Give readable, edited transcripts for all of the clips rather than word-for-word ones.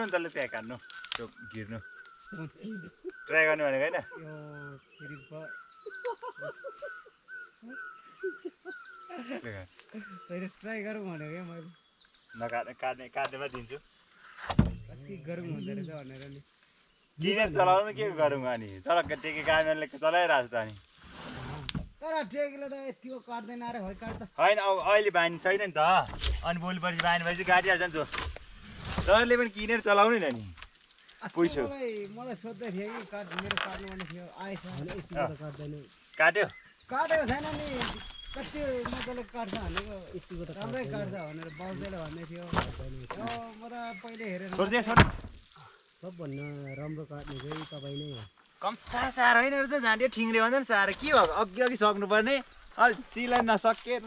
नि तले त्यहाँ काट्नु त्यो गिर्नु ट्राई गर्नु भनेको हैन पहिले ट्राई गरौँ भनेको क्या मैले काट्नेमा दिन्छु कति गरौँ हुँदो रहेछ भनेर नि किनेर चलाउनु के गरौँ अनि तर टेके गामेनले चलाइरहेको छ त अनि तर टेकीले त यतिको काट्दैन अरे है काट्दा होइन अब अहिले बानी छैन नि त अनि भोलि पर्सि बानी भएपछि काटिहाल्छ नि जो तपाईँले पनि किनेर चलाउनु नि नि पैसा मलाई सोध्दै थियो कि मेरो काट्नु पर्ने थियो आएछ भने यतिको त काट्दैन काट्यो काटेको छैन नि कति मजाले काट्छ भनेको यतिको त राम्रै काट्छ भनेर बाउले भन्दै थियो म त पहिले हेरेर सबभन्दा राम्रो काट्ने चाहिँ तपाईँ नै हो कम्ता साह्रो होइन रहेछ झाँटियो ठिङ्ग्रे भन्दा नि साह्रो के भएको अघि सक्नुपर्ने अलि चिलाइ नसकेर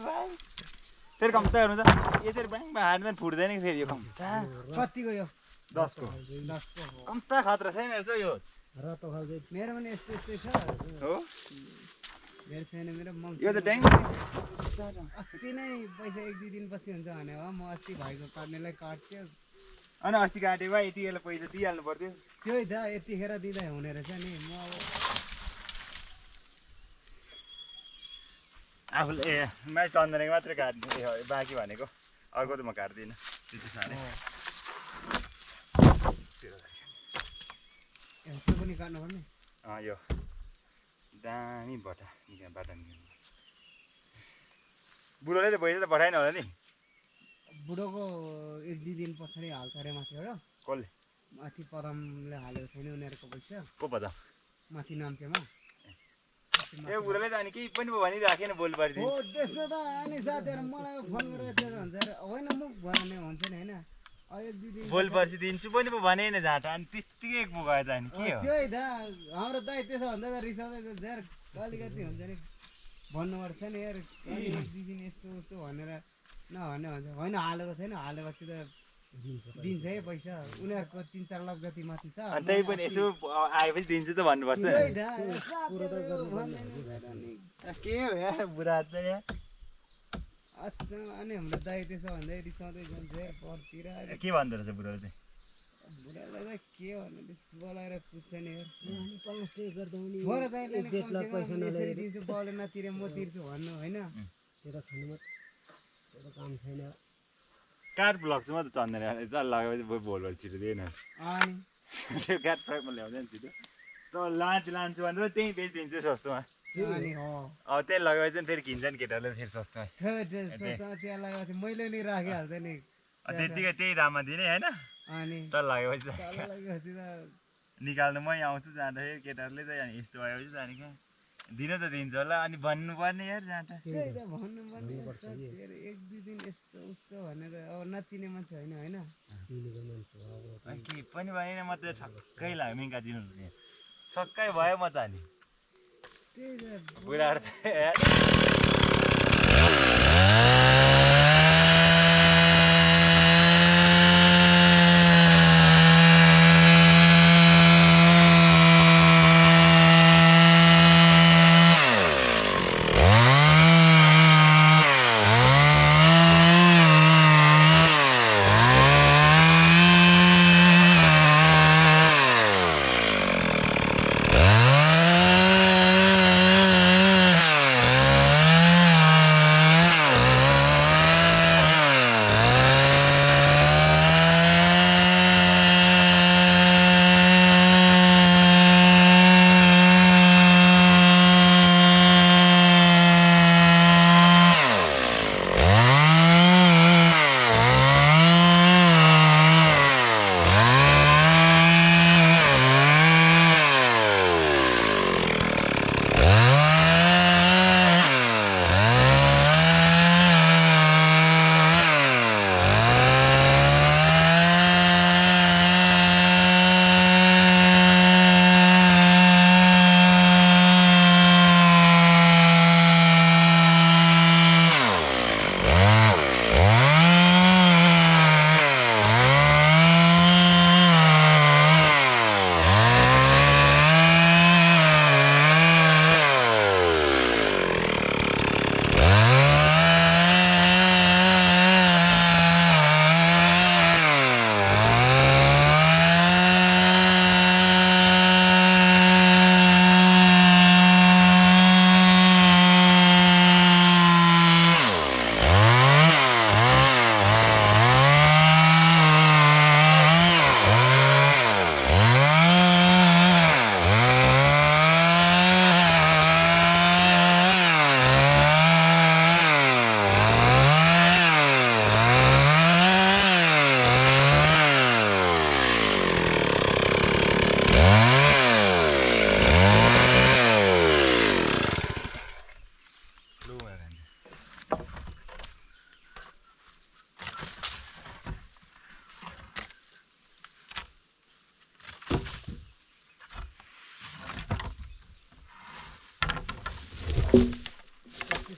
फेरि कम्ता हेर्नु त यसरी ब्याङ हाट्दा नि फुट्दैन कि फेरि यो कम्ता कतिको यो 10 को कम्ता खतरा छैन रहेछ यो रातो खालको मेरो पनि यस्तै यस्तै छ हो मेरो छैन मेरो यो त ड्याङ अस्ति नै पैसा 1-2 दिनपछि हुन्छ भने हो म अस्ति भाइको काट्नेलाई काट्थ्यो अनि अस्ति काटेको भए यति बेला पैसा दिइहाल्नु पर्थ्यो त्यही त यतिखेर दिँदा हुने रहेछ नि म अब आफूले माइ चन्दनेको मात्रै काट्ने बाँकी भनेको अर्को त म काट्दिनँ त्यति साह्रै त्यो पनि काट्नु पर्ने यो दामी बाटा निकाल्नु बुढोले त पैसा त पठाएन होला नि बुढोको 1-2 दिन पछाडि हाल्छ अरे माथि हो र कसले माथि पदमले हालेको छैन उनीहरूको पैसा को पदम माथि नाम्चेमा ए बुढोले त अनि केही पनि भनिराखेन भोलि पर्सि हो त्यसो त अनि साथीहरू मलाई फोन गरेर त्यो भन्छ अरे होइन मुख भने हुन्छ नि होइन भोलि पर्सि दिन्छु पनि पो भने नि झाटा अनि त्यत्तिकै पो गयो त अनि के हो त्यही त हाम्रो दाइ त्यसो भन्दा त रिसाउँदै त झ्यार अलिकति हुन्छ नि भन्नुपर्छ नि यार 1-2 दिन यस्तो उस्तो भनेर नभने भन्छ होइन हालेको छैन हालेपछि त दिन्छ है पैसा उनीहरूको 3-4 लाख जति माथि छ अनि त्यही पनि यसो आएपछि दिन्छु त भन्नुपर्छ के हो यार बुढा त यार अच्छा अनि हाम्रो दाइ त्यसो भन्दै रिसाउँदै जान्छ परतिर के भन्दो रहेछ बुढाले चाहिँ बुढालाई त के भन्नु बोलाएर पुग्छ नि छोरा दाइले यसरी दिन्छु बाउले नतिरे म तिर्छु भन्नु होइन त्यो त खानु त्यो काम छैन काठ ब्लक चाहिँ म त चन्दैन चाल लगाएपछि भोलि छिटो दिएन अनि त्यो काठ फ्रकमा ल्याउँछ नि छिटो त लान्छु भनेर त्यहीँ बेचिदिन्छु सस्तोमा अनि हो अब त्यही लगाएपछि फेरि किन्छ नि केटाहरूले फेरि सस्तोमा त्यहाँ लगाएपछि मैले नि राखिहाल्छ नि त्यतिकै त्यही दाममा दिने होइन अनि तर लगेपछि लगेपछि त निकाल्नु मै आउँछु जाँदाखेरि केटाहरूले चाहिँ अनि यस्तो भएपछि जाने क्या दिन त दिन्छ होला अनि भन्नुपर्ने यार जाँदा त्यही त भन्नुपर्ने 1-2 दिन यस्तो उस्तो भनेर अब नचिने मान्छे होइन होइन चिनेको मान्छे हो के पनि भनेन म त छक्कै लाग्यो मिङ्का चिन्नु छक्कै भयो म त अनि त्यही त बुढाहरू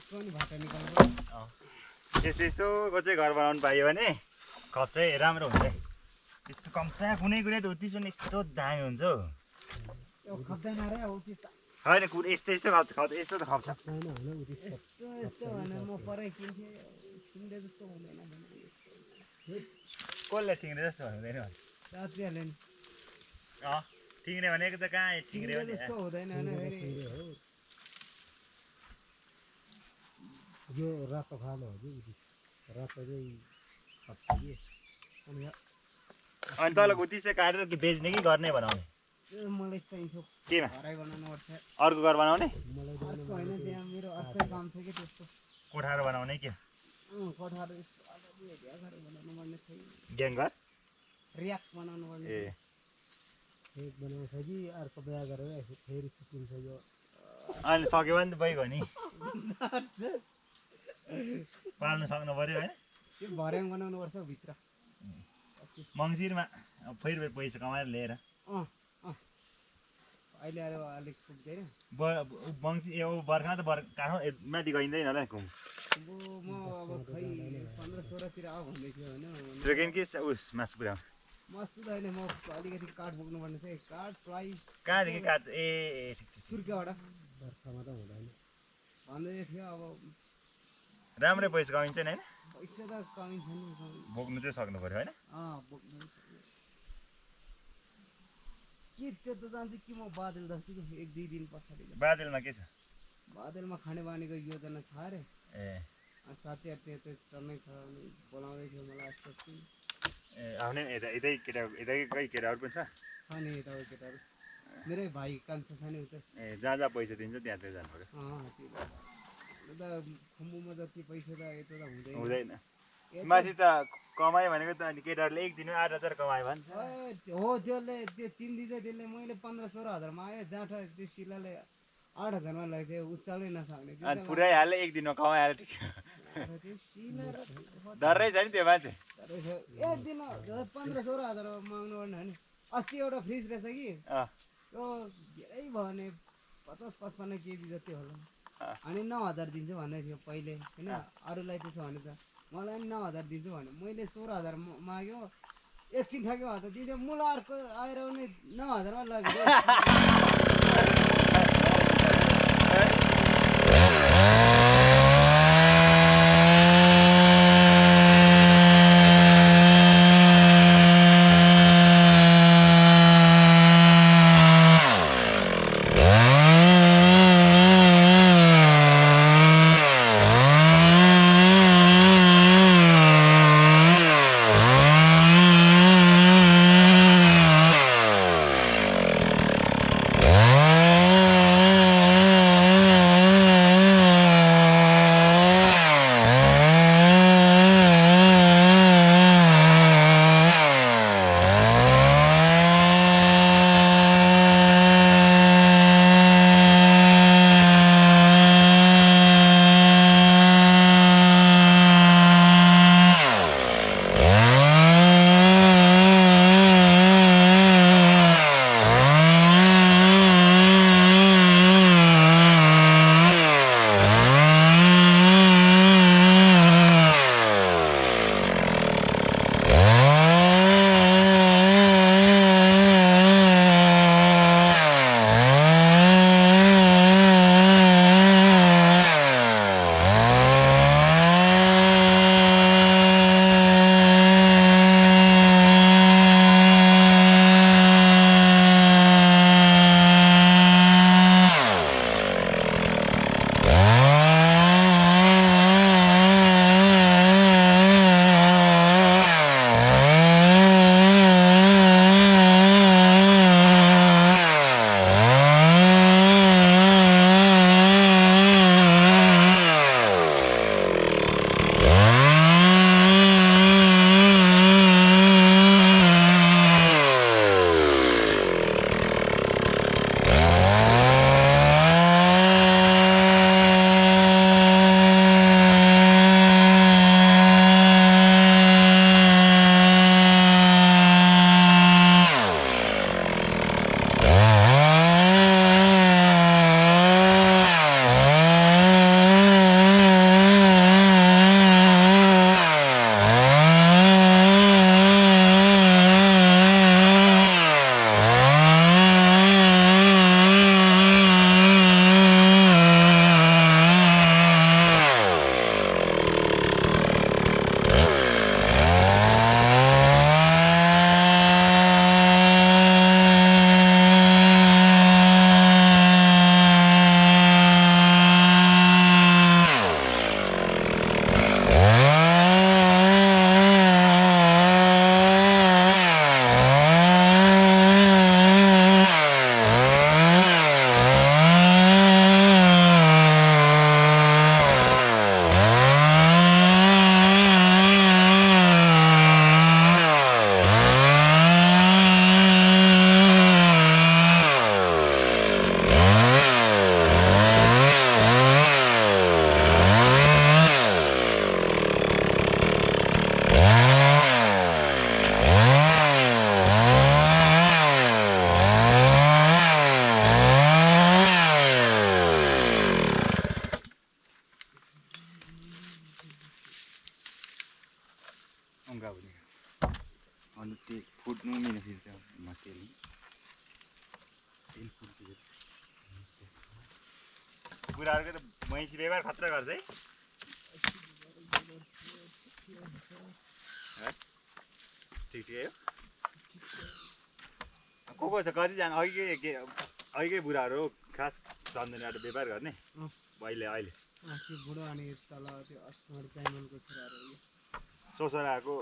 यसको पनि भाटा निकाल्नु यस्तो यस्तोको चाहिँ घर बनाउनु पाइयो भने खत चाहिँ राम्रो हुन्छ है यस्तो कम्ता कुनै कुनै त उत्तिस पनि यस्तो दामी हुन्छ हौ यो खप्दैन रे उतिस त होइन कुनै यस्तो यस्तो खत यस्तो त खप्छ होइन होइन उतिस यस्तो यस्तो भनेर म परै किन्थेँ किन्दै जस्तो हुँदैन कसले ठिङ्रे जस्तो हुँदैन साथीहरूले नि ठिङ्रे भनेको त कहाँ ठिङ्रे किन्दै जस्तो हुँदैन होइन फेरि यो रातो खालो हो कि रातो चाहिँ खप्छ कि अनि तल उत्तिस चाहिँ काटेर कि बेच्ने कि गर्ने बनाउने मलाई चाहिन्छ केमा घरै बनाउनु पर्छ अर्को घर बनाउने अर्को होइन त्यहाँ मेरो अर्कै काम छ कि त्यस्तो कोठाहरू बनाउने के कोठाहरू घर बनाउनु पर्ने छैन ग्याङ घर र्याक बनाउनु पर्ने ए एक बनाउँछ कि अर्को बिहा गरेर फेरि सिकिन्छ यो अनि सक्यो भने त भइगयो नि पाल्नु सक्नु पऱ्यो होइन त्यो भर्याङ बनाउनु पर्छ भित्र मङ्सिरमा फेरि पैसा कमाएर ल्याएर अहिले आएर अलिक पुग्दैन मङ्सिर ए बर्खा त काठमा माथि गइँदैन होला घुम अब म अब खै 15-16 तिर आऊ भन्दै थियो होइन ट्रेकिङ कि उस मासु पुऱ्याउ मस्त होइन म अलिकति काठ बोक्नुपर्ने छ काठ प्राइस कहाँदेखि काट्छ ए सुर्खेबाट बर्खामा त हुँदैन भन्दै थियो अब राम्रै पैसा कमिन्छ नि होइन पैसा त कमिन्छ नि बोक्नु चाहिँ सक्नु पऱ्यो होइन बोक्नु के त्यो त जान्छ कि म बादल जान्छु कि 1-2 दिन पछाडि बादलमा के छ बादलमा खाने बानीको योजना छ अरे ए साथीहरू त्यो टन्नै छ अनि बोलाउँदै थियो मलाई आजकल ए आफ्नै यतै केटाहरू पनि छ नि यताको केटाहरू मेरै भाइ कान्छा छ नि उता ए जहाँ पैसा दिन्छ त्यहाँ जानु पऱ्यो उता खुम्बुमा जति पैसा त यता त हुँदैन माथि त कमायो भनेको त अनि केटाहरूले एक दिनमा 8,000 कमायो भन्छ हो त्यसले त्यो चिन्दी चाहिँ त्यसले मैले 15-16 हजारमा आयो जाँठा त्यो शिलाले 8,000 मा लाग्थ्यो उचालै नसक्ने अनि पुरै हाल्यो एक दिनमा कमाएर ठिक डरै छ नि त्यो मान्छे एक दिन 15-16 हजार माग्नु पर्ने हो नि अस्ति एउटा फ्रिज रहेछ कि त्यो धेरै भयो भने 50-55 केजी जति होला अनि 9,000 दिन्छु भन्दै थियो पहिले होइन अरूलाई त्यसो भने त मलाई पनि 9,000 दिन्छु भने मैले 16,000 माग्यो एकछिन ठ्याक्यो त दिँदै मुला अर्को आएर पनि 9,000 मा लाग्यो खराब हुने अनि त्यो फुट्नु मिल्ने फेरि त्यो तेल फुट्छ बुढाहरूको त मैसी व्यवहार खतरा गर्छ है ठिकै हो को छ कतिजना अघिकै बुढाहरू खास चन्दैन व्यवहार गर्ने अहिले त्यो बुढो अनि तल त्यो अस्मर चाइमलको छोराहरू सोसराको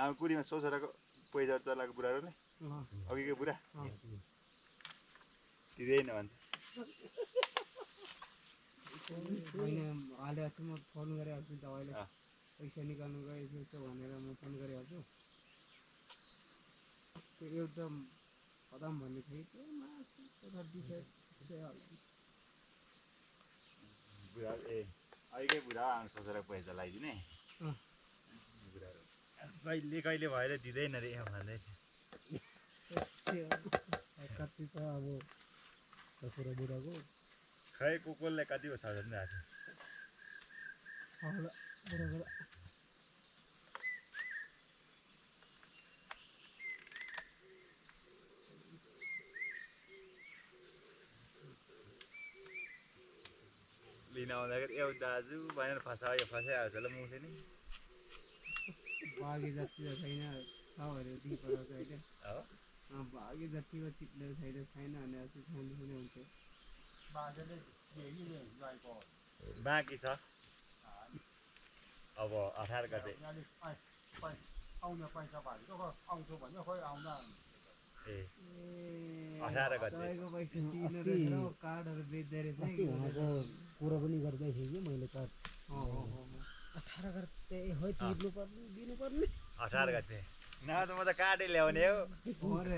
आमा कुरीमा सोसराको पैसा चलाएको बुढाहरू नै अघिकै बुढा दिँदैन भन्छ अहिले अस्ति म फोन गरिहाल्छु नि तपाईँले पैसा निकाल्नु गएछु भनेर म फोन गरिहाल्छु त्यो एउटा कदम भन्ने थियो त्यो मासु बुढा अहिलेकै बुढा सोचेर पैसा लगाइदिने बुढाहरू कहिले भएर दिँदैन रे भन्दै कति त अब ससुरा बुढाको खै कसलाई कति छ नि आएको लिन आउँदाखेरि एउटा दाजु भनेर फसाइहाल्छ ल मुखले नि बाघे जति त छैन सबहरू दिइपठाउँछ होइन बाघे जतिको चिप्लेको छैन भने चाहिँ छाउने पनि हुन्छ बाँकी छ अब 18 गते आउने पैसा भएको आउँछु भन्यो खोइ आउँदा ए 18 गते तपाईँको पैसा दिनु रहेछ कार्डहरू बेच्दै रहेछ उहाँको कुरा पनि गर्दै थिएँ कि मैले कार्ड 18 गते हो तिर्नुपर्ने दिनुपर्ने 18 गते न त म त काटै ल्याउने हो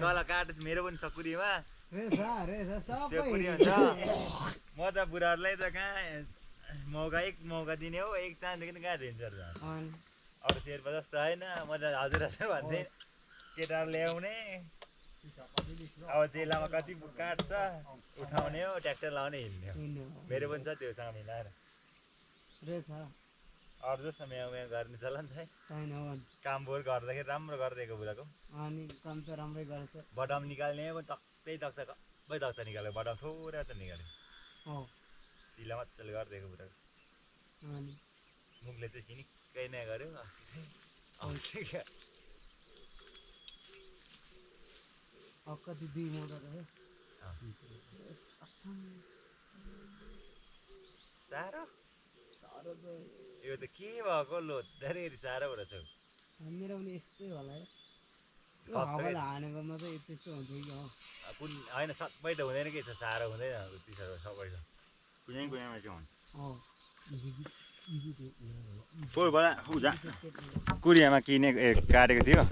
तल काट मेरो पनि छ कुरीमा त्यो कुरी हुन्छ म त बुढाहरूलाई त कहाँ मौका दिने हो एक चान्सदेखि कहाँ रेन्जर जान्छ अरू शेर्पा जस्तो होइन म त हजुर भन्थेँ केटाहरू ल्याउने अब चेलामा कति काट्छ उठाउने हो ट्र्याक्टर लाउने हिँड्ने हो मेरो पनि छ त्योसँग मिलाएर अरू जस्तो म्याउ गर्ने चलन छैन कामবোৰ गर्दाखेरि राम्रो गरिदिएको बुढाको अनि काम त राम्रै गर्छ बदाम निकाल्ने पनि सबै तख्ता निकाल्यो बदाम थोरै त निकाल्यो सिला मजाले गरिदिएको बुढाको मुखले चाहिँ सिनिक्कै नै गर्यो कति 2 मोटर है साह्रो यो त के भएको लोद्धरी साह्रो रहेछ मेरो पनि यस्तै होला है हावाले हानेकोमा चाहिँ त्यस्तो हुन्छ कि कुन होइन सबै त हुँदैन कि साह्रो हुँदैन त्यति साह्रो सबै छ कुनै कुनैमा चाहिँ हुन्छ पोहोरबाट कुरियामा काटेको थियो